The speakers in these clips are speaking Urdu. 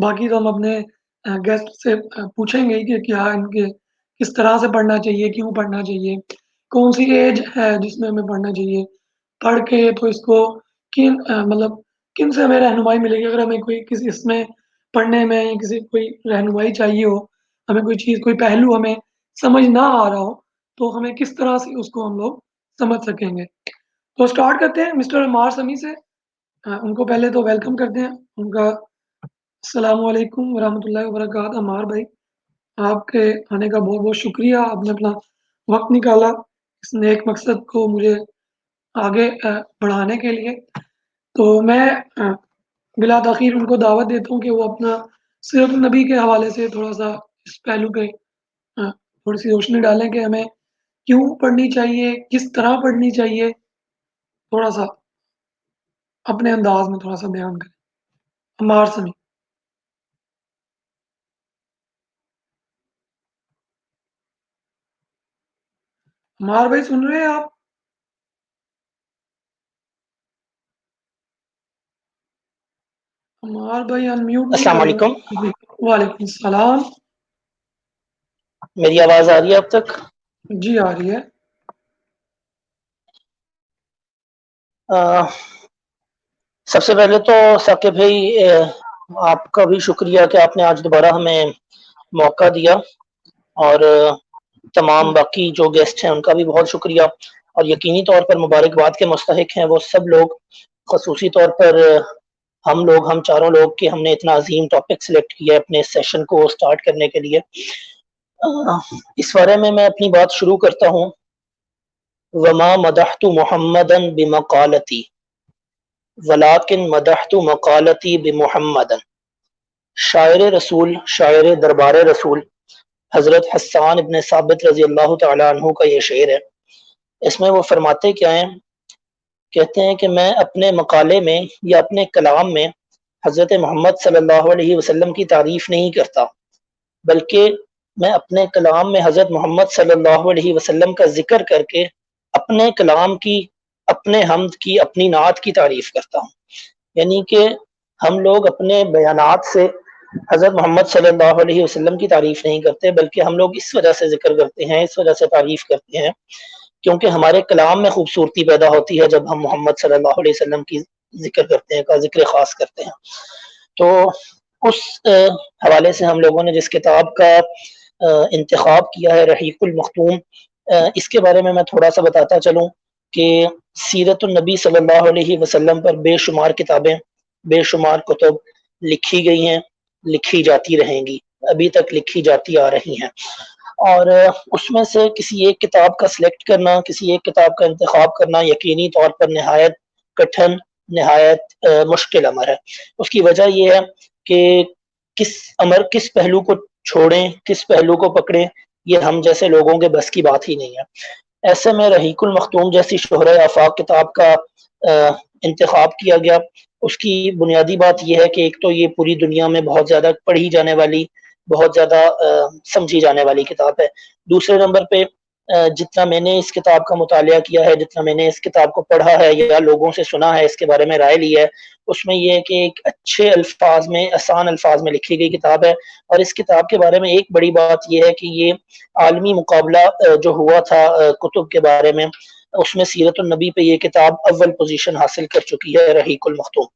باقی تو ہم اپنے گیسٹ سے پوچھیں گے کہ کیا ان کے کس طرح سے پڑھنا چاہیے، کیوں پڑھنا چاہیے، کون سی ایج ہے جس میں ہمیں پڑھنا چاہیے، پڑھ کے تو اس کو مطلب کن سے ہمیں رہنمائی ملے گی اگر ہمیں کوئی کسی اس میں پڑھنے میں یا کسی کوئی رہنمائی چاہیے ہو، ہمیں کوئی چیز کوئی پہلو ہمیں سمجھ نہ آ رہا ہو تو ہمیں کس طرح سے اس کو ہم لوگ سمجھ سکیں گے۔ تو اسٹارٹ کرتے ہیں مسٹر عمار سمیع سے، ان کو پہلے تو ویلکم کرتے ہیں ان کا۔ السلام علیکم ورحمۃ اللہ وبرکاتہ۔ عمار بھائی، آپ کے آنے کا بہت بہت شکریہ، آپ نے اپنا وقت نکالا اس نیک مقصد کو مجھے آگے بڑھانے کے لیے۔ تو میں بلا تاخیر ان کو دعوت دیتا ہوں کہ وہ اپنا سیرت النبی کے حوالے سے تھوڑا سا اس پہلو پہ تھوڑی سی روشنی ڈالیں کہ ہمیں کیوں پڑھنی چاہیے، کس طرح پڑھنی چاہیے، تھوڑا سا اپنے انداز میں تھوڑا سا بیان کریں۔ عمار سمیع۔ عمار بھائی سن رہے ہیں آپ؟ عمار بھائی انمیوٹ نہیں السلام کر علیکم، رہے۔ وعلیکم السلام۔ میری آواز آ رہی ہے اب تک؟ جی آ رہی ہے۔ سب سے پہلے تو ثاقب بھائی آپ کا بھی شکریہ کہ آپ نے آج دوبارہ ہمیں موقع دیا، اور تمام باقی جو گیسٹ ہیں ان کا بھی بہت شکریہ، اور یقینی طور پر مبارکباد کے مستحق ہیں وہ سب لوگ، خصوصی طور پر ہم چاروں لوگ کہ ہم نے اتنا عظیم ٹاپک سلیکٹ کیا ہے اپنے سیشن کو سٹارٹ کرنے کے لیے۔ اس بارے میں اپنی بات شروع کرتا ہوں۔ وما مدحت محمدا بمقالتی ولیکن مدحت مقالتی بمحمد۔ شاعر رسول، شاعر دربار رسول حضرت حسان ابن ثابت رضی اللہ تعالیٰ عنہ کا یہ شعر ہے۔ اس میں وہ فرماتے کیا ہیں؟ کہتے ہیں کہ میں اپنے مقالے میں یا اپنے کلام میں حضرت محمد صلی اللہ علیہ وسلم کی تعریف نہیں کرتا، بلکہ میں اپنے کلام میں حضرت محمد صلی اللہ علیہ وسلم کا ذکر کر کے اپنے کلام کی، اپنے حمد کی، اپنی نعت کی تعریف کرتا ہوں۔ یعنی کہ ہم لوگ اپنے بیانات سے حضرت محمد صلی اللہ علیہ وسلم کی تعریف نہیں کرتے، بلکہ ہم لوگ اس وجہ سے ذکر کرتے ہیں، اس وجہ سے تعریف کرتے ہیں کیونکہ ہمارے کلام میں خوبصورتی پیدا ہوتی ہے جب ہم محمد صلی اللہ علیہ وسلم کی ذکر کرتے ہیں، کا ذکر خاص کرتے ہیں۔ تو اس حوالے سے ہم لوگوں نے جس کتاب کا انتخاب کیا ہے رحیق المختوم، اس کے بارے میں تھوڑا سا بتاتا چلوں کہ سیرت النبی صلی اللہ علیہ وسلم پر بے شمار کتابیں، بے شمار کتب لکھی گئی ہیں، لکھی جاتی رہیں گی، ابھی تک لکھی جاتی آ رہی ہیں، اور اس میں سے کسی ایک کتاب کا سلیکٹ کرنا، کسی ایک کتاب کا انتخاب کرنا یقینی طور پر نہایت کٹھن، نہایت مشکل امر ہے۔ اس کی وجہ یہ ہے کہ کس پہلو کو چھوڑیں، کس پہلو کو پکڑیں، یہ ہم جیسے لوگوں کے بس کی بات ہی نہیں ہے۔ ایسے میں رحیق المختوم جیسی شہرۂ آفاق کتاب کا انتخاب کیا گیا۔ اس کی بنیادی بات یہ ہے کہ ایک تو یہ پوری دنیا میں بہت زیادہ پڑھی جانے والی، بہت زیادہ سمجھی جانے والی کتاب ہے۔ دوسرے نمبر پہ جتنا میں نے اس کتاب کا مطالعہ کیا ہے، جتنا میں نے اس کتاب کو پڑھا ہے یا لوگوں سے سنا ہے، اس کے بارے میں رائے لی ہے، اس میں یہ ہے کہ ایک اچھے الفاظ میں، آسان الفاظ میں لکھی گئی کتاب ہے۔ اور اس کتاب کے بارے میں ایک بڑی بات یہ ہے کہ یہ عالمی مقابلہ جو ہوا تھا کتب کے بارے میں، اس میں سیرت النبی پہ یہ کتاب اول پوزیشن حاصل کر چکی ہے، رحیق المختوم۔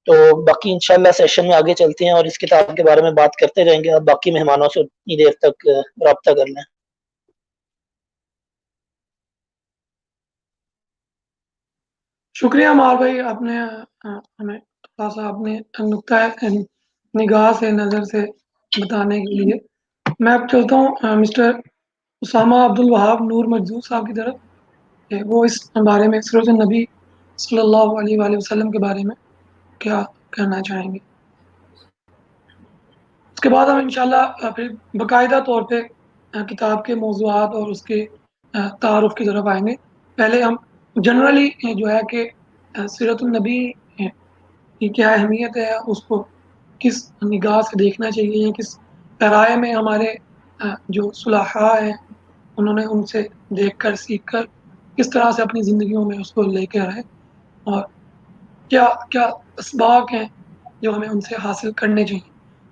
تو باقی انشاءاللہ سیشن میں آگے چلتے ہیں اور اس کتاب کے بارے میں بات کرتے رہیں گے۔ اب باقی مہمانوں سے اتنی دیر تک رابطہ کر لیں۔ شکریہ عمار بھائی، آپ نے ہمیں تھوڑا سا اپنے نقطۂ نگاہ سے، نظر سے بتانے کے لیے۔ میں اب چلتا ہوں مسٹر اسامہ عبدالوہاب نور مجذوب صاحب کی طرف کہ وہ اس بارے میں سیرت النبی صلی اللہ علیہ وآلہ وسلم کے بارے میں کیا کہنا چاہیں گے۔ اس کے بعد ہم انشاءاللہ پھر باقاعدہ طور پہ کتاب کے موضوعات اور اس کے تعارف کی طرف آئیں گے۔ پہلے ہم جنرلی جو ہے کہ سیرت النبی کی کیا اہمیت ہے، اس کو کس نگاہ سے دیکھنا چاہیے، کس پیرائے میں ہمارے جو صلحاء ہیں انہوں نے ان سے دیکھ کر، سیکھ کر کس طرح سے اپنی زندگیوں میں اس کو لے کے آئے، اور کیا کیا اسباق ہیں جو ہمیں ان سے حاصل کرنے چاہیے۔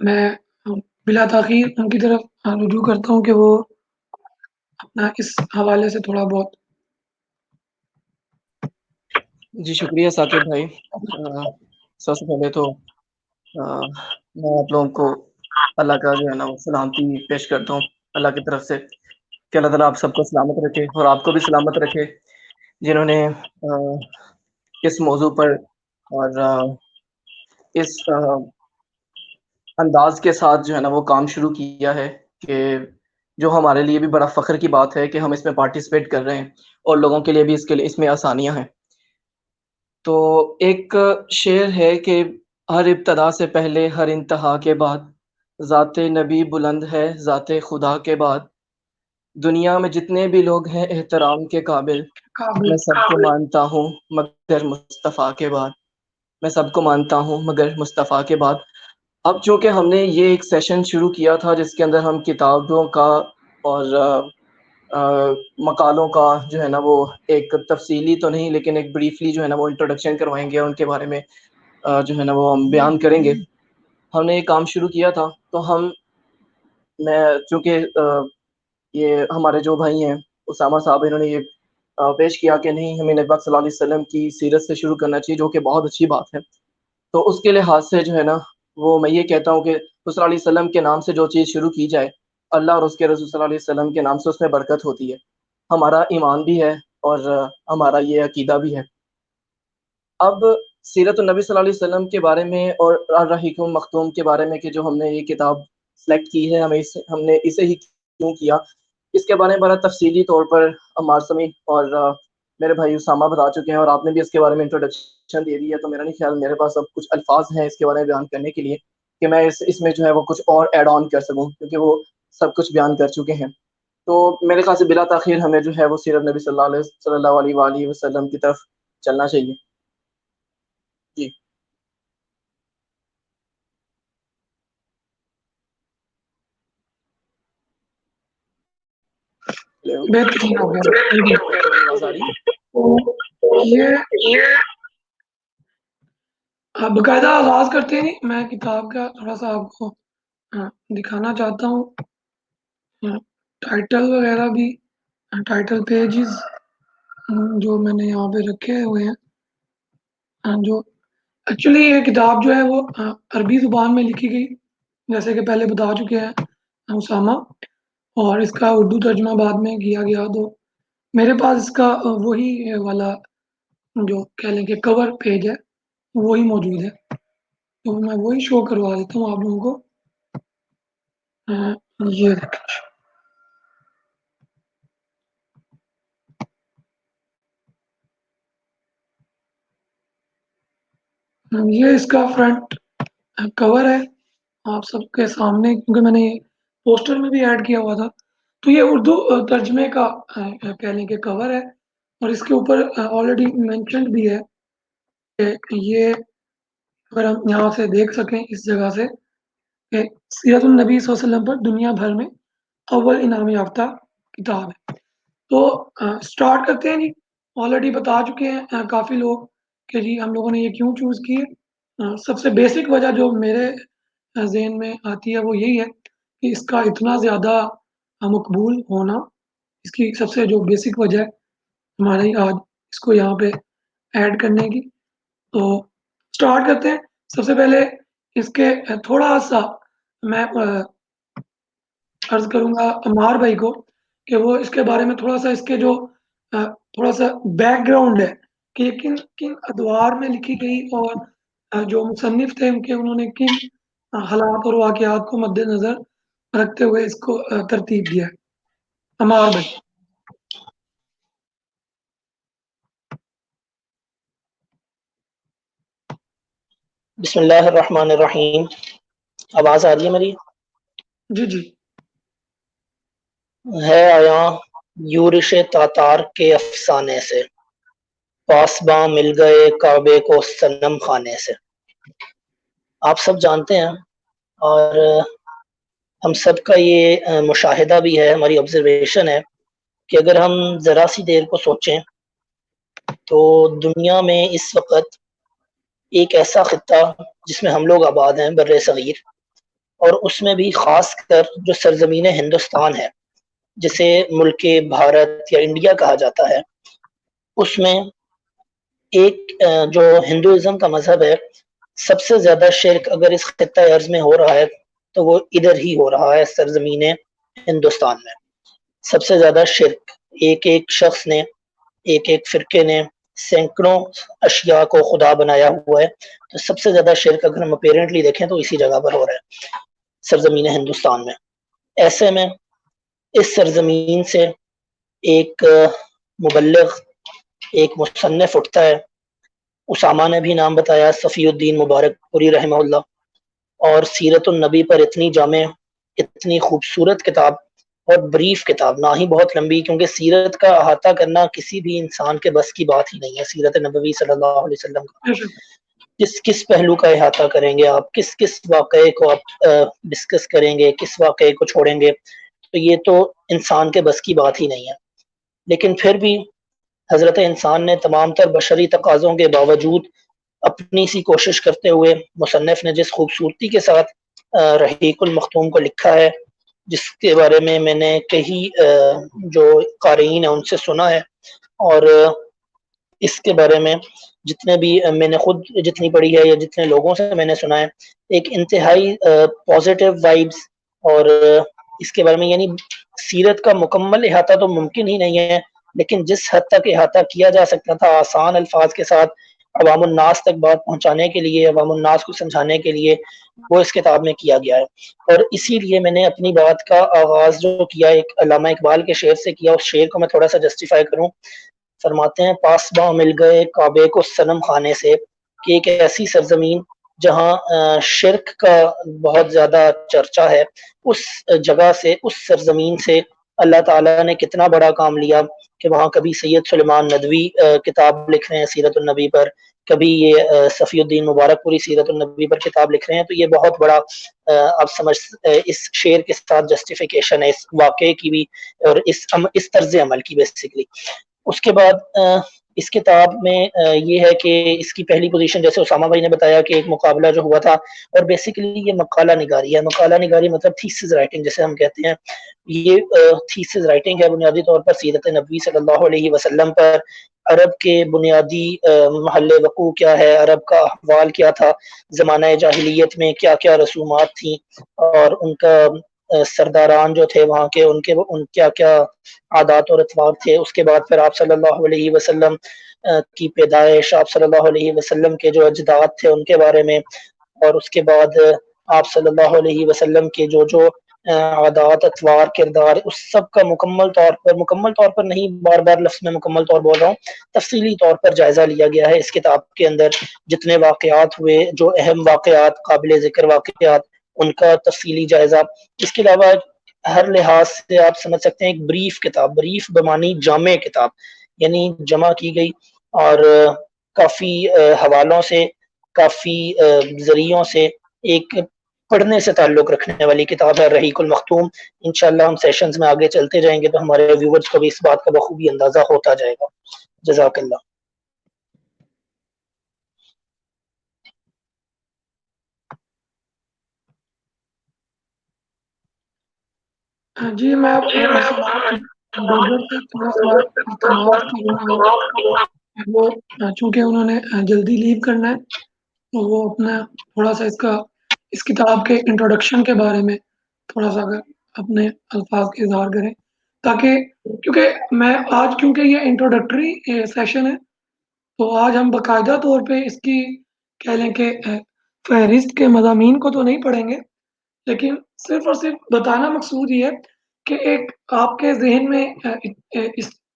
میں بلا تاخیر ان کی طرف رجوع کرتا ہوں کہ وہ اپنا اس حوالے سے تھوڑا بہت. جی شکریہ ثاقب بھائی. سب سے پہلے تو میں آپ لوگوں کو اللہ کا جو ہے نا سلامتی پیش کرتا ہوں اللہ کی طرف سے کہ اللہ تعالیٰ آپ سب کو سلامت رکھے اور آپ کو بھی سلامت رکھے جنہوں نے اس موضوع پر اور اس انداز کے ساتھ جو ہے نا وہ کام شروع کیا ہے کہ جو ہمارے لیے بھی بڑا فخر کی بات ہے کہ ہم اس میں پارٹیسپیٹ کر رہے ہیں اور لوگوں کے لیے بھی اس میں آسانیاں ہیں. تو ایک شعر ہے کہ ہر ابتدا سے پہلے ہر انتہا کے بعد ذات نبی بلند ہے ذات خدا کے بعد دنیا میں جتنے بھی لوگ ہیں احترام کے قابل میں سب کو مانتا ہوں مگر مصطفیٰ کے بعد میں سب کو مانتا ہوں مگر مصطفیٰ کے بعد. اب چونکہ ہم نے یہ ایک سیشن شروع کیا تھا جس کے اندر ہم کتابوں کا اور مقالوں کا جو ہے نا وہ ایک تفصیلی تو نہیں لیکن ایک بریفلی جو ہے نا وہ انٹروڈکشن کروائیں گے اور ان کے بارے میں جو ہے نا وہ ہم بیان کریں گے. ہم نے یہ کام شروع کیا تھا تو میں چونکہ یہ ہمارے جو بھائی ہیں اسامہ صاحب انہوں نے یہ پیش کیا کہ نہیں ہمیں نبی پاک صلی اللہ علیہ وسلم کی سیرت سے شروع کرنا چاہیے جو کہ بہت اچھی بات ہے. تو اس کے لحاظ سے جو ہے نا وہ میں یہ کہتا ہوں کہ صلی اللہ علیہ وسلم کے نام سے جو چیز شروع کی جائے اللہ اور اس کے رسول صلی اللہ علیہ وسلم کے نام سے اس میں برکت ہوتی ہے. ہمارا ایمان بھی ہے اور ہمارا یہ عقیدہ بھی ہے. اب سیرت النبی صلی اللہ علیہ وسلم کے بارے میں اور الرحیق المختوم کے بارے میں کہ جو ہم نے یہ کتاب سلیکٹ کی ہے ہم نے اسے ہی کیوں کیا اس کے بارے میں بڑا تفصیلی طور پر عمار سمیع اور میرے بھائی اسامہ بتا چکے ہیں اور آپ نے بھی اس کے بارے میں انٹروڈکشن دے دی ہے. تو میرا نہیں خیال میرے پاس اب کچھ الفاظ ہیں اس کے بارے میں بیان کرنے کے لیے کہ میں اس میں جو ہے وہ کچھ اور ایڈ آن کر سکوں کیونکہ وہ سب کچھ بیان کر چکے ہیں. تو میرے خیال سے بلا تاخیر ہمیں جو ہے وہ سیرت نبی صلی اللہ علیہ وآلہ وسلم کی طرف چلنا چاہیے. جی بہترین ہو گیا. آواز آ رہی ہے؟ تو یہ آپ باقاعدہ آغاز کرتے ہیں. میں کتاب کا تھوڑا سا آپ کو دکھانا چاہتا ہوں ٹائٹل وغیرہ بھی ٹائٹل پیجز جو میں نے یہاں پہ رکھے ہوئے ہیں جو ایکچولی یہ کتاب جو ہے وہ عربی زبان میں لکھی گئی جیسے کہ پہلے بتا چکے ہیں اسامہ اور اس کا اردو ترجمہ بعد میں کیا گیا. تو میرے پاس اس کا وہی والا جو کہہ لیں کہ کور پیج ہے وہی موجود ہے تو میں وہی شو کروا دیتا ہوں آپ لوگوں کو. یہ یہ اس کا فرنٹ کور ہے آپ سب کے سامنے کیونکہ میں نے پوسٹر میں بھی ایڈ کیا ہوا تھا. تو یہ اردو ترجمے کا کہہ لیں کہ کور ہے اور اس کے اوپر آلریڈی مینشنڈ بھی ہے کہ یہ اگر ہم یہاں سے دیکھ سکیں اس جگہ سے کہ سیرت النبی صلی اللہ علیہ وسلم پر دنیا بھر میں اول انعام یافتہ کتاب ہے. تو سٹارٹ کرتے ہیں جی. آلریڈی بتا چکے ہیں کافی لوگ کہ جی ہم لوگوں نے یہ کیوں چوز کی ہے. سب سے بیسک وجہ جو میرے ذہن میں آتی ہے وہ یہی ہے کہ اس کا اتنا زیادہ مقبول ہونا اس کی سب سے جو بیسک وجہ ہے ہمارے آج اس کو یہاں پہ ایڈ کرنے کی. تو سٹارٹ کرتے ہیں. سب سے پہلے اس کے تھوڑا سا میں عرض کروں گا عمار بھائی کو کہ وہ اس کے بارے میں تھوڑا سا اس کے جو تھوڑا سا بیک گراؤنڈ ہے کہ یہ کن کن ادوار میں لکھی گئی اور جو مصنف تھے ان کے انہوں نے کن حالات اور واقعات کو مد نظر رکھتے ہوئے اس کو ترتیب دیا ہے. عمار بھائی. بسم اللہ الرحمن الرحیم. آواز آ رہی ہے میری؟ جی جی. ہے آیا یورش تاتار کے افسانے سے پاسباں مل گئے کعبے کو صنم خانے سے. آپ سب جانتے ہیں اور ہم سب کا یہ مشاہدہ بھی ہے ہماری آبزرویشن ہے کہ اگر ہم ذرا سی دیر کو سوچیں تو دنیا میں اس وقت ایک ایسا خطہ جس میں ہم لوگ آباد ہیں بر صغیر اور اس میں بھی خاص کر جو سرزمین ہندوستان ہے جسے ملک بھارت یا انڈیا کہا جاتا ہے، اس میں ایک جو ہندوازم کا مذہب ہے، سب سے زیادہ شرک اگر اس خطہ ارض میں ہو رہا ہے تو وہ ادھر ہی ہو رہا ہے، سرزمین ہندوستان میں سب سے زیادہ شرک ایک ایک شخص نے، ایک ایک فرقے نے سینکڑوں اشیاء کو خدا بنایا ہوا ہے۔ تو سب سے زیادہ شرک اگر ہم اپیرنٹلی دیکھیں تو اسی جگہ پر ہو رہا ہے، سرزمین ہندوستان میں۔ ایسے میں اس سرزمین سے ایک مبلغ، ایک مصنف اٹھتا ہے، اسامہ نے بھی نام بتایا، صفی الدین مبارک پوری رحمہ اللہ، اور سیرت النبی پر اتنی جامع، اتنی خوبصورت کتاب، اور بریف کتاب، نہ ہی بہت لمبی، کیونکہ سیرت کا احاطہ کرنا کسی بھی انسان کے بس کی بات ہی نہیں ہے۔ سیرت نبوی صلی اللہ علیہ وسلم کا کس پہلو کا احاطہ کریں گے آپ، کس واقعے کو آپ ڈسکس کریں گے، کس واقعے کو چھوڑیں گے، تو یہ تو انسان کے بس کی بات ہی نہیں ہے۔ لیکن پھر بھی حضرت انسان نے تمام تر بشری تقاضوں کے باوجود اپنی سی کوشش کرتے ہوئے مصنف نے جس خوبصورتی کے ساتھ رحیق المختوم کو لکھا ہے، جس کے بارے میں نے کئی جو قارئین ہیں ان سے سنا ہے، اور اس کے بارے میں جتنے بھی میں نے خود جتنی پڑھی ہے یا جتنے لوگوں سے میں نے سنا ہے، ایک انتہائی پازیٹیو وائبس، اور اس کے بارے میں یعنی سیرت کا مکمل احاطہ تو ممکن ہی نہیں ہے، لیکن جس حد تک احاطہ کیا جا سکتا تھا آسان الفاظ کے ساتھ عوام الناس تک بات پہنچانے کے لیے، عوام الناس کو سمجھانے کے لیے، وہ اس کتاب میں کیا گیا ہے۔ اور اسی لیے میں نے اپنی بات کا آغاز جو کیا ایک علامہ اقبال کے شعر سے کیا، اس شعر کو میں تھوڑا سا جسٹیفائی کروں۔ فرماتے ہیں پاسباں مل گئے کعبے کو صنم خانے سے، کہ ایک ایسی سرزمین جہاں شرک کا بہت زیادہ چرچا ہے، اس جگہ سے، اس سرزمین سے اللہ تعالیٰ نے کتنا بڑا کام لیا کہ وہاں کبھی سید سلیمان ندوی کتاب لکھ رہے ہیں سیرت النبی پر، کبھی یہ صفی الدین مبارک پوری سیرت النبی پر کتاب لکھ رہے ہیں۔ تو یہ بہت بڑا آپ سمجھ اس شعر کے ساتھ جسٹیفیکیشن ہے اس واقعے کی بھی، اور اس طرز عمل کی بیسیکلی۔ اس کے بعد اس کتاب میں یہ ہے کہ اس کی پہلی پوزیشن، جیسے اسامہ بھائی نے بتایا کہ ایک مقابلہ جو ہوا تھا، اور بیسیکلی یہ مقالہ نگاری ہے۔ مقالہ نگاری مطلب تھیسس رائٹنگ جسے ہم کہتے ہیں، یہ تھیسس رائٹنگ ہے بنیادی طور پر سیرت نبوی صلی اللہ علیہ وسلم پر، عرب کے بنیادی محل وقوع کیا ہے، عرب کا احوال کیا تھا زمانہ جاہلیت میں، کیا کیا رسومات تھیں، اور ان کا سرداران جو تھے وہاں کے، ان کیا کیا عادات اور اطوار تھے۔ اس کے بعد پھر آپ صلی اللہ علیہ وسلم کی پیدائش، آپ صلی اللہ علیہ وسلم کے جو اجداد تھے ان کے بارے میں، اور اس کے بعد آپ صلی اللہ علیہ وسلم کے جو عادات، اطوار، کردار، اس سب کا مکمل طور پر نہیں، بار بار لفظ میں مکمل طور بول رہا ہوں، تفصیلی طور پر جائزہ لیا گیا ہے اس کتاب کے اندر۔ جتنے واقعات ہوئے، جو اہم واقعات، قابل ذکر واقعات، ان کا تفصیلی جائزہ۔ اس کے علاوہ ہر لحاظ سے آپ سمجھ سکتے ہیں ایک بریف کتاب، بریف بمانی جامع کتاب، یعنی جمع کی گئی، اور کافی حوالوں سے، کافی ذریعوں سے ایک پڑھنے سے تعلق رکھنے والی کتاب ہے رحیق المختوم۔ انشاءاللہ ہم سیشنز میں آگے چلتے جائیں گے تو ہمارے ویورز کو بھی اس بات کا بخوبی اندازہ ہوتا جائے گا۔ جزاک اللہ۔ جی میں ڈاکٹر سے تھوڑا سا التماس کروں گا، وہ چونکہ انہوں نے جلدی لیو کرنا ہے، تو وہ اپنا تھوڑا سا اس کتاب کے انٹروڈکشن کے بارے میں تھوڑا سا اگر اپنے الفاظ کے اظہار کریں، تاکہ کیونکہ یہ انٹروڈکٹری سیشن ہے، تو آج ہم باقاعدہ طور پہ اس کی کہہ لیں کہ فہرست کے مضامین کو تو نہیں پڑھیں گے، لیکن صرف اور صرف بتانا مقصود یہ ہے کہ ایک آپ کے ذہن میں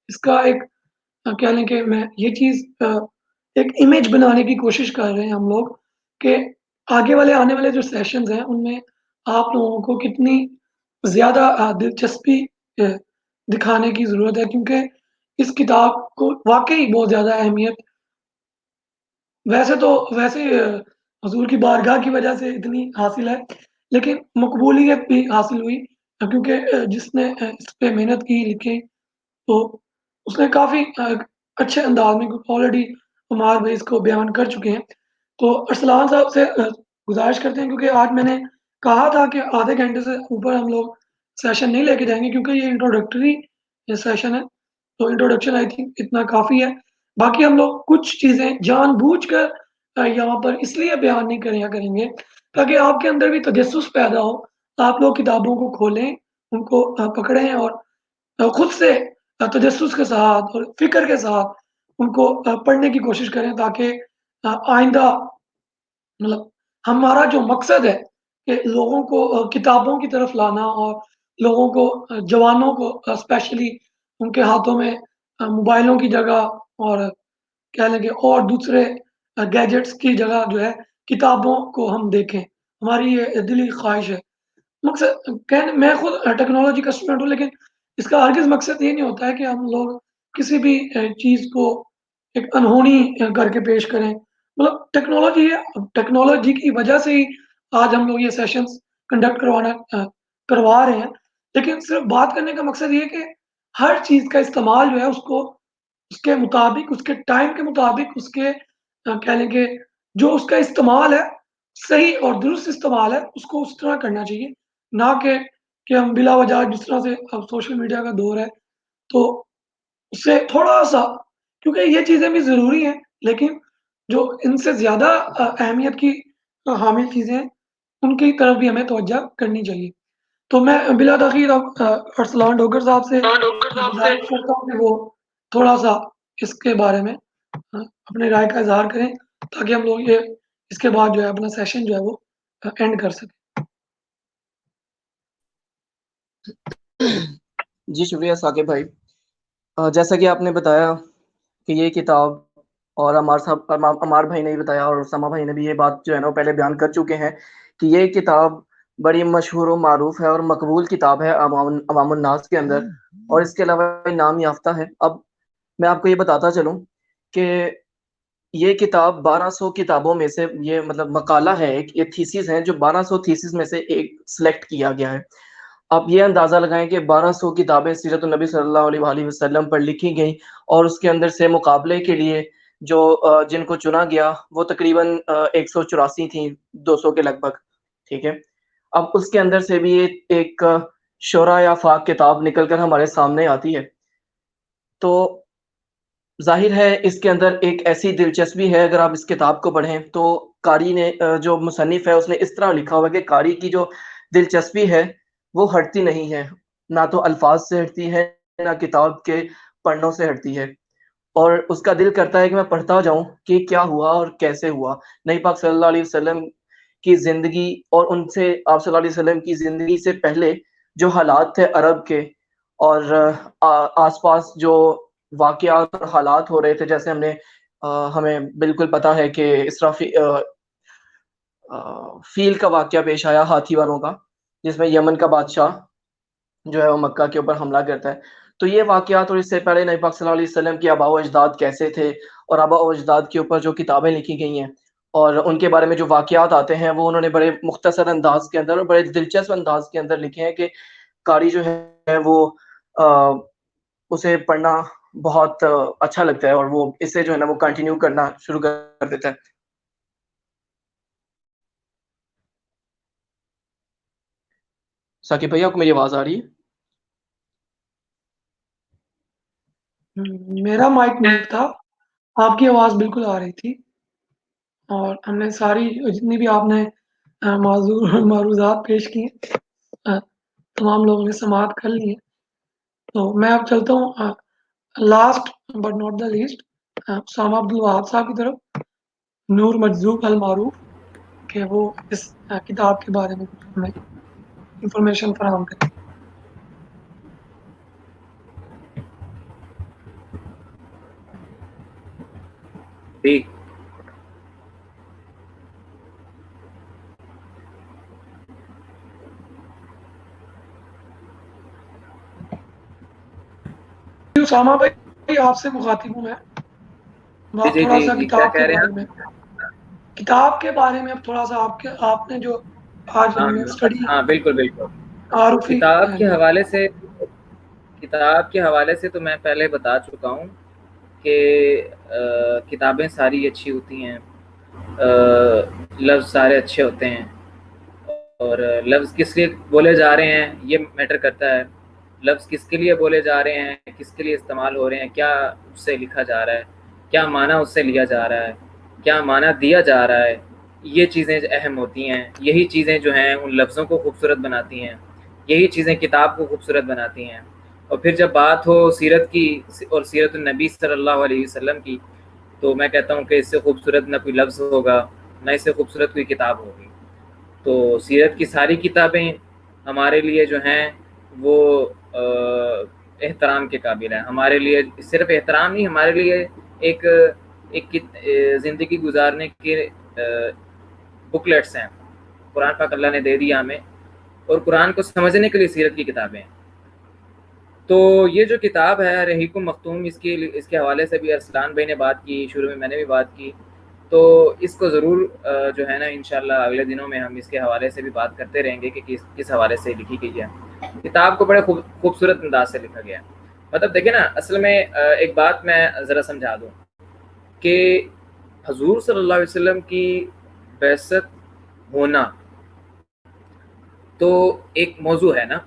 اس کا ایک کہہ لیں کہ میں یہ چیز ایک امیج بنانے کی کوشش کر رہے ہیں ہم لوگ، کہ آگے آنے والے جو سیشنز ہیں ان میں آپ لوگوں کو کتنی زیادہ دلچسپی دکھانے کی ضرورت ہے، کیونکہ اس کتاب کو واقعی بہت زیادہ اہمیت ویسے حضور کی بارگاہ کی وجہ سے اتنی حاصل ہے، لیکن مقبولیت بھی حاصل ہوئی، کیونکہ جس نے اس پہ محنت کی، لکھی، تو اس نے کافی اچھے انداز میں، آلریڈی عمار بھائی اس کو بیان کر چکے ہیں، تو ارسلان صاحب سے گزارش کرتے ہیں، کیونکہ آج میں نے کہا تھا کہ آدھے گھنٹے سے اوپر ہم لوگ سیشن نہیں لے کے جائیں گے کیونکہ یہ انٹروڈکٹری سیشن ہے، تو انٹروڈکشن آئی تھنک اتنا کافی ہے. باقی ہم لوگ کچھ چیزیں جان بوجھ کر یہاں پر اس لیے بیان نہیں کریں گے تاکہ آپ کے اندر بھی تجسس پیدا ہو. آپ لوگ کتابوں کو کھولیں، ان کو پکڑیں اور خود سے تجسس کے ساتھ اور فکر کے ساتھ ان کو پڑھنے کی کوشش کریں تاکہ آئندہ مطلب ہمارا جو مقصد ہے کہ لوگوں کو کتابوں کی طرف لانا اور لوگوں کو جوانوں کو اسپیشلی ان کے ہاتھوں میں موبائلوں کی جگہ اور کہہ لیں کہ اور دوسرے گیجٹس کی جگہ جو ہے کتابوں کو ہم دیکھیں. ہماری یہ دلی خواہش ہے. مقصد میں خود ٹیکنالوجی کا اسٹوڈنٹ ہوں، لیکن اس کا ہرگز مقصد یہ نہیں ہوتا ہے کہ ہم لوگ کسی بھی چیز کو ایک انہونی کر کے پیش کریں. مطلب ٹیکنالوجی کی وجہ سے ہی آج ہم لوگ یہ سیشنز کنڈکٹ کروا رہے ہیں، لیکن صرف بات کرنے کا مقصد یہ ہے کہ ہر چیز کا استعمال جو ہے اس کو اس کے مطابق، اس کے ٹائم کے مطابق، اس کے کہہ لیں کہ جو اس کا استعمال ہے صحیح اور درست استعمال ہے اس کو اس طرح کرنا چاہیے، نہ کہ ہم بلا وجہ جس طرح سے اب سوشل میڈیا کا دور ہے تو اس سے تھوڑا سا، کیونکہ یہ چیزیں بھی ضروری ہیں لیکن جو ان سے زیادہ اہمیت کی حامل چیزیں ہیں ان کی طرف بھی ہمیں توجہ کرنی چاہیے. تو میں بلا تاخیر اب ارسلان ڈوگر صاحب سے گزارش کرتا ہوں کہ وہ تھوڑا سا اس کے بارے میں اپنے رائے کا اظہار کریں تاکہ ہم لوگ یہ اس کے بعد جو ہے اپنا سیشن جو ہے وہ اینڈ کر سکیں. جی شکریہ ثاقب بھائی. جیسا کہ آپ نے بتایا کہ یہ کتاب، اور عمار بھائی نے بھی بتایا اور سما بھائی نے بھی یہ بات جو ہے نا پہلے بیان کر چکے ہیں کہ یہ کتاب بڑی مشہور و معروف ہے اور مقبول کتاب ہے عوام الناس کے اندر، اور اس کے علاوہ نام یافتہ ہے. اب میں آپ کو یہ بتاتا چلوں کہ یہ کتاب 1200 کتابوں میں سے، یہ مطلب مقالہ ہے، یہ تھیسز ہیں جو 1200 تھیسز میں سے ایک سلیکٹ کیا گیا ہے. آپ یہ اندازہ لگائیں کہ 1200 کتابیں سیرت النبی صلی اللہ علیہ وآلہ وسلم پر لکھی گئیں، اور اس کے اندر سے مقابلے کے لیے جو جن کو چنا گیا وہ تقریباً 184 تھیں، 200 کے لگ بھگ. ٹھیک ہے. اب اس کے اندر سے بھی ایک شورا یا فاق کتاب نکل کر ہمارے سامنے آتی ہے. تو ظاہر ہے اس کے اندر ایک ایسی دلچسپی ہے، اگر آپ اس کتاب کو پڑھیں تو قاری نے، جو مصنف ہے، اس نے اس طرح لکھا ہوا کہ قاری کی جو دلچسپی ہے وہ ہٹتی نہیں ہے، نہ تو الفاظ سے ہٹتی ہے نہ کتاب کے پڑھنوں سے ہٹتی ہے، اور اس کا دل کرتا ہے کہ میں پڑھتا جاؤں کہ کیا ہوا اور کیسے ہوا. نبی پاک صلی اللہ علیہ وسلم کی زندگی اور ان سے آپ صلی اللہ علیہ وسلم کی زندگی سے پہلے جو حالات تھے عرب کے، اور آس پاس جو واقعات اور حالات ہو رہے تھے، جیسے ہمیں بالکل پتا ہے کہ فیل کا واقعہ پیش آیا، ہاتھی والوں کا، جس میں یمن کا بادشاہ جو ہے وہ مکہ کے اوپر حملہ کرتا ہے. تو یہ واقعات، اور اس سے پہلے نبی پاک صلی اللہ علیہ وسلم کے آباء و اجداد کیسے تھے، اور آباء و اجداد کے اوپر جو کتابیں لکھی گئی ہیں اور ان کے بارے میں جو واقعات آتے ہیں، وہ انہوں نے بڑے مختصر انداز کے اندر اور بڑے دلچسپ انداز کے اندر لکھے ہیں کہ قاری جو ہے وہ اسے پڑھنا بہت اچھا لگتا ہے، اور وہ اسے جو ہے نا وہ کنٹینیو کرنا شروع کر دیتا ہے. ثاقب بھائی، آپ کو میری آواز آ رہی ہے؟ میرا مائک میوٹ تھا، آپ کی آواز بالکل آ رہی تھی، اور ہم نے ساری جتنی بھی آپ نے معروضات پیش کی تمام لوگوں نے سماعت کر لی ہے. تو میں اب چلتا ہوں last but not the least Osama Abdulwahab صاحب کی طرف، نور مجذوب المعروف، کہ وہ اس کتاب کے بارے میں کچھ ہمیں انفارمیشن فراہم کریں. جی اسامہ بھائی آپ سے مخاطب ہوں میں. آپ جی تھوڑا جی سا جی کیا کتاب کہہ کے رہے بارے ہیں میں، کتاب کے بارے میں اب تھوڑا سا آپ نے جو آج ہم نے اسٹڈی ہاں بالکل بالکل. تعارفی کتاب کے حوالے سے تو میں پہلے بتا چکا ہوں کہ کتابیں ساری اچھی ہوتی ہیں، لفظ سارے اچھے ہوتے ہیں، اور لفظ کس لیے بولے جا رہے ہیں یہ میٹر کرتا ہے. لفظ کس کے لیے بولے جا رہے ہیں, کس کے لیے استعمال ہو رہے ہیں, کیا اس سے لکھا جا رہا ہے, کیا معنی اس سے لیا جا رہا ہے, کیا معنی دیا جا رہا ہے, یہ چیزیں اہم ہوتی ہیں. یہی چیزیں جو ہیں ان لفظوں کو خوبصورت بناتی ہیں, یہی چیزیں کتاب کو خوبصورت بناتی ہیں. اور پھر جب بات ہو سیرت کی اور سیرت النبی صلی اللہ علیہ وسلم کی, تو میں کہتا ہوں کہ اس سے خوبصورت نہ کوئی لفظ ہوگا, نہ اس سے خوبصورت کوئی کتاب ہوگی. تو سیرت کی ساری کتابیں ہمارے لیے جو ہیں وہ احترام کے قابل ہیں. ہمارے لیے صرف احترام نہیں, ہمارے لیے ایک زندگی گزارنے کے بکلیٹس ہیں. قرآن پاک اللہ نے دے دیا ہمیں, اور قرآن کو سمجھنے کے لیے سیرت کی کتابیں ہیں. تو یہ جو کتاب ہے رحیق مختوم, اس کے حوالے سے بھی ارسلان بھائی نے بات کی, شروع میں نے بھی بات کی. تو اس کو ضرور جو ہے نا انشاءاللہ اگلے دنوں میں ہم اس کے حوالے سے بھی بات کرتے رہیں گے کہ کس حوالے سے لکھی گئی ہے. کتاب کو بڑے خوبصورت انداز سے لکھا گیا ہے. مطلب دیکھیں نا, اصل میں ایک بات میں ذرا سمجھا دوں کہ حضور صلی اللہ علیہ وسلم کی بعثت ہونا تو ایک موضوع ہے نا,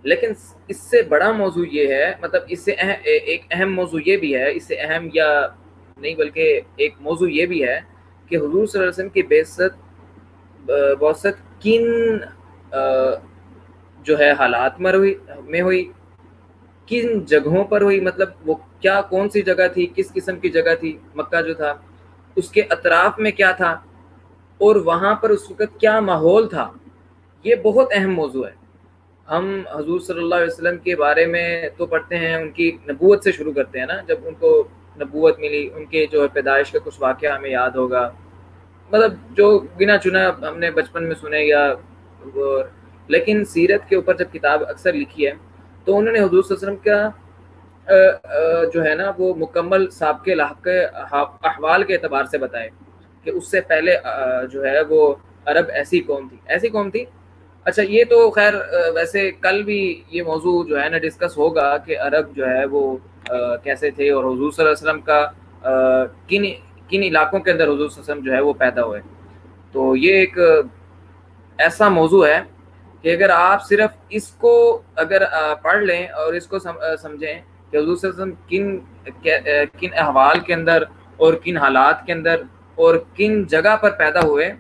لیکن اس سے بڑا موضوع یہ ہے, مطلب اس سے ایک اہم موضوع یہ بھی ہے, اس سے اہم یا نہیں بلکہ ایک موضوع یہ بھی ہے کہ حضور صلی اللہ علیہ وسلم کی بعثت کن جو ہے حالات میں ہوئی, کن جگہوں پر ہوئی, مطلب وہ کیا کون سی جگہ تھی, کس قسم کی جگہ تھی. مکہ جو تھا اس کے اطراف میں کیا تھا, اور وہاں پر اس وقت کیا ماحول تھا, یہ بہت اہم موضوع ہے. ہم حضور صلی اللہ علیہ وسلم کے بارے میں تو پڑھتے ہیں, ان کی نبوت سے شروع کرتے ہیں نا, جب ان کو نبوت ملی, ان کے جو پیدائش کا کچھ واقعہ ہمیں یاد ہوگا, مطلب جو گنا چنا ہم نے بچپن میں سنے یا. لیکن سیرت کے اوپر جب کتاب اکثر لکھی ہے تو انہوں نے حضور صلی اللہ علیہ وسلم کا جو ہے نا وہ مکمل سابقے لاحقے احوال کے اعتبار سے بتائے کہ اس سے پہلے جو ہے وہ عرب ایسی قوم تھی. اچھا, یہ تو خیر ویسے کل بھی یہ موضوع جو ہے نا ڈسکس ہوگا کہ عرب جو ہے وہ کیسے تھے, اور حضور صلی اللہ علیہ وسلم کا کن علاقوں کے اندر حضور صلی اللہ علیہ وسلم جو ہے وہ پیدا ہوئے. تو یہ ایک ایسا موضوع ہے کہ اگر آپ صرف اس کو اگر پڑھ لیں اور اس کو سمجھیں کہ حضور صلی اللہ علیہ وسلم کن احوال کے اندر اور کن حالات کے اندر اور کن جگہ پر پیدا ہوئے,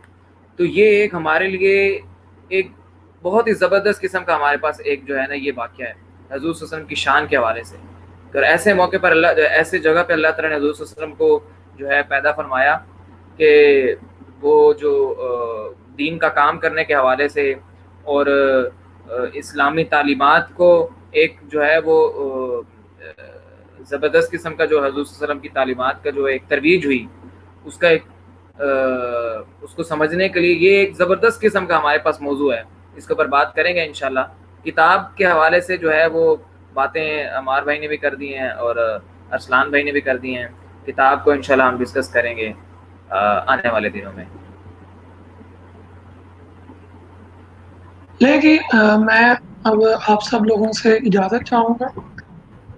تو یہ ایک ہمارے لیے ایک بہت ہی زبردست قسم کا ہمارے پاس ایک جو ہے نا یہ واقعہ ہے حضور صلی اللہ علیہ وسلم کی شان کے حوالے سے. اور ایسے موقع پر ایسے جگہ پہ اللہ تعالیٰ نے حضور صلی اللہ علیہ وسلم کو جو ہے پیدا فرمایا کہ وہ جو دین کا کام کرنے کے حوالے سے اور اسلامی تعلیمات کو ایک جو ہے وہ زبردست قسم کا جو حضور صلی اللہ علیہ وسلم کی تعلیمات کا جو ایک ترویج ہوئی, اس کا ایک اس کو سمجھنے کے لیے یہ ایک زبردست قسم کا ہمارے پاس موضوع ہے. اس کے اوپر بات کریں گے انشاءاللہ. کتاب کے حوالے سے جو ہے وہ باتیں عمار بھائی نے بھی کر دی ہیں اور ارسلان بھائی نے بھی کر دی ہیں. کتاب کو انشاءاللہ ہم ڈسکس کریں گے آنے والے دنوں میں. لیکن میں اب آپ سب لوگوں سے اجازت چاہوں گا,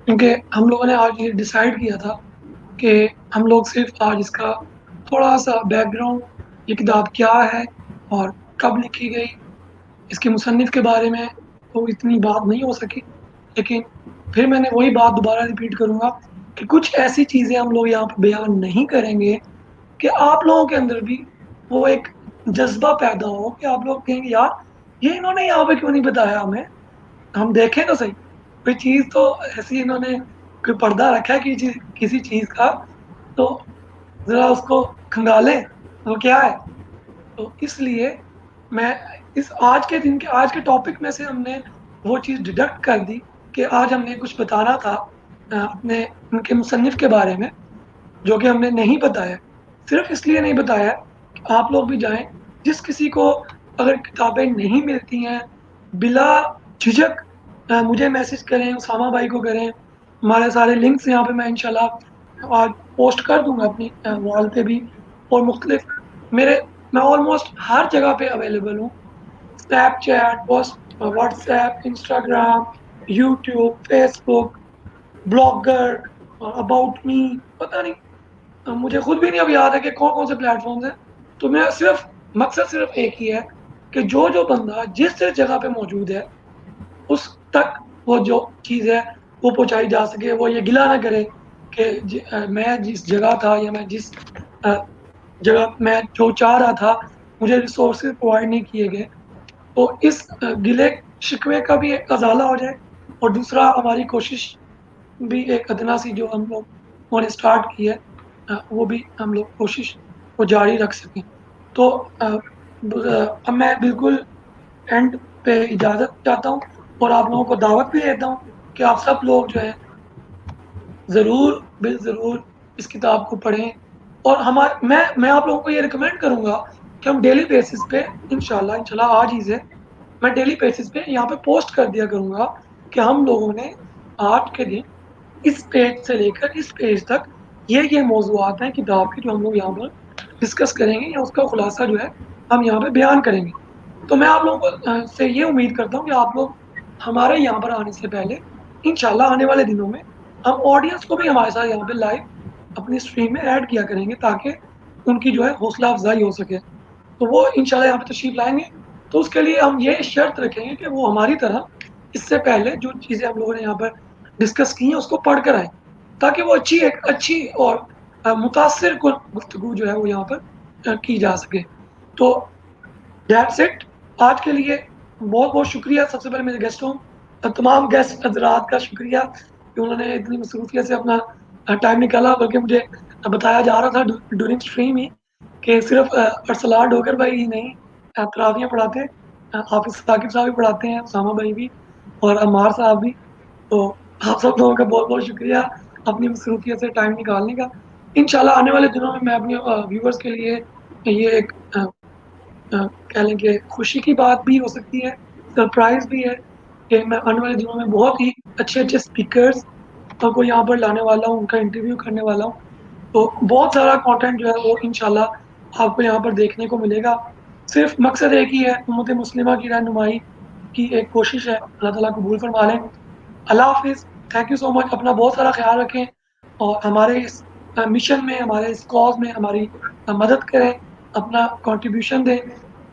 کیونکہ ہم لوگوں نے آج یہ ڈیسائیڈ کیا تھا کہ ہم لوگ صرف آج اس کا تھوڑا سا بیک گراؤنڈ, یہ کتاب کیا ہے اور کب لکھی گئی, اس کے مصنف کے بارے میں تو اتنی بات نہیں ہو سکی. لیکن پھر میں نے وہی بات دوبارہ ریپیٹ کروں گا کہ کچھ ایسی چیزیں ہم لوگ یہاں پہ بیان نہیں کریں گے کہ آپ لوگوں کے اندر بھی وہ ایک جذبہ پیدا ہو کہ آپ لوگ کہیں گے یار یہ انہوں نے یہاں پہ کیوں نہیں بتایا ہمیں, ہم دیکھیں تو صحیح. کوئی چیز تو ایسی انہوں نے کوئی پردہ رکھا ہے کسی چیز کا, تو ذرا اس کو کھنگالیں وہ کیا ہے. تو اس لیے میں اس آج کے ٹاپک میں سے ہم نے وہ چیز ڈیڈکٹ کر دی کہ آج ہم نے کچھ بتانا تھا اپنے ان کے مصنف کے بارے میں, جو کہ ہم نے نہیں بتایا. صرف اس لیے نہیں بتایا کہ آپ لوگ بھی جائیں, جس کسی کو اگر کتابیں نہیں ملتی ہیں بلا جھجک مجھے میسج کریں, اسامہ بھائی کو کریں. ہمارے سارے لنکس یہاں پہ میں انشاءاللہ آج پوسٹ کر دوں گا اپنی وال پہ بھی, اور مختلف میں آلموسٹ ہر جگہ پہ اویلیبل ہوں. Snapchat, WhatsApp, Instagram, YouTube, Facebook, blogger, about me, پتہ نہیں مجھے خود بھی نہیں اب یاد ہے کہ کون سے پلیٹ فارمز ہیں. تو میرا مقصد صرف ایک ہی ہے کہ جو بندہ جس جگہ پہ موجود ہے اس تک وہ جو چیز ہے وہ پہنچائی جا سکے، وہ یہ گلہ نہ کرے کہ میں جس جگہ تھا یا میں جس جگہ میں جو چاہ رہا تھا مجھے ریسورسز پرووائڈ نہیں کیے گئے، تو اس گلے شکوے کا بھی ایک ازالہ ہو جائے، اور دوسرا ہماری کوشش بھی ایک ادنا سی جو ہم لوگوں نے اسٹارٹ کی ہے وہ بھی ہم لوگ کوشش کو جاری رکھ سکیں۔ تو اب میں بالکل اینڈ پہ اجازت چاہتا ہوں اور آپ لوگوں کو دعوت بھی دیتا ہوں کہ آپ سب لوگ جو ہے ضرور ضرور اس کتاب کو پڑھیں، اور میں آپ لوگوں کو یہ ریکمینڈ کروں گا کہ ہم ڈیلی بیسس پہ انشاءاللہ آج ہی سے میں ڈیلی بیسس پہ یہاں پہ پوسٹ کر دیا کروں گا کہ ہم لوگوں نے آج کے دن اس پیج سے لے کر اس پیج تک یہ موضوعات ہیں کتاب کے جو ہم لوگ یہاں پر ڈسکس کریں گے، یا اس کا خلاصہ جو ہے ہم یہاں پہ بیان کریں گے۔ تو میں آپ لوگوں کو سے یہ امید کرتا ہوں کہ آپ لوگ ہمارے یہاں پر آنے سے پہلے انشاءاللہ آنے والے دنوں میں ہم آڈینس کو بھی ہمارے ساتھ یہاں پہ لائیو اپنی اسٹریم میں ایڈ کیا کریں گے تاکہ ان کی جو ہے حوصلہ افزائی ہو سکے۔ تو وہ انشاءاللہ یہاں پہ تشریف لائیں گے، تو اس کے لیے ہم یہ شرط رکھیں گے کہ وہ ہماری طرح اس سے پہلے جو چیزیں ہم لوگوں نے یہاں پر ڈسکس کی ہیں اس کو پڑھ کر آئیں، تاکہ وہ اچھی اور متاثر کن گفتگو جو ہے وہ یہاں پر کی جا سکے۔ تو دیٹس اٹ آج کے لیے۔ بہت بہت شکریہ سب سے پہلے میرے گیسٹوں، تمام گیسٹ حضرات کا شکریہ کہ انہوں نے اتنی مصروفیت سے اپنا ٹائم نکالا، بلکہ مجھے بتایا جا رہا تھا ڈورنگ اسٹریم ہی کہ صرف ارسلان ڈوگر بھائی ہی نہیں تراویحیں پڑھاتے، حافظ ثاقب صاحب بھی پڑھاتے ہیں، اسامہ بھائی بھی اور عمار صاحب بھی۔ تو آپ سب لوگوں کا بہت بہت شکریہ اپنی مصروفیت سے ٹائم نکالنے کا۔ انشاءاللہ آنے والے دنوں میں اپنے ویورز کے لیے یہ ایک کہہ لیں کہ خوشی کی بات بھی ہو سکتی ہے، سرپرائز بھی ہے کہ میں آنے والے دنوں میں بہت ہی اچھے اسپیکرز کو یہاں پر لانے والا ہوں، ان کا انٹرویو کرنے والا ہوں۔ تو بہت سارا کانٹینٹ جو ہے وہ انشاءاللہ آپ کو یہاں پر دیکھنے کو ملے گا۔ صرف مقصد ایک ہی ہے، امت مسلمہ کی رہنمائی کی ایک کوشش ہے، اللہ تعالیٰ قبول فرما لیں۔ اللہ حافظ، تھینک یو سو مچ، اپنا بہت سارا خیال رکھیں اور ہمارے اس مشن میں، ہمارے اس کاز میں ہماری مدد کریں، اپنا کنٹریبیوشن دیں۔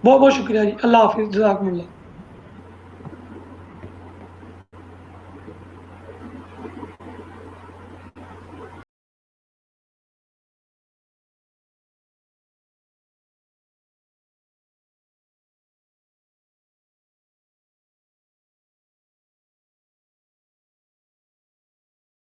بہت بہت شکریہ جی، اللہ حافظ، جزاکم اللہ۔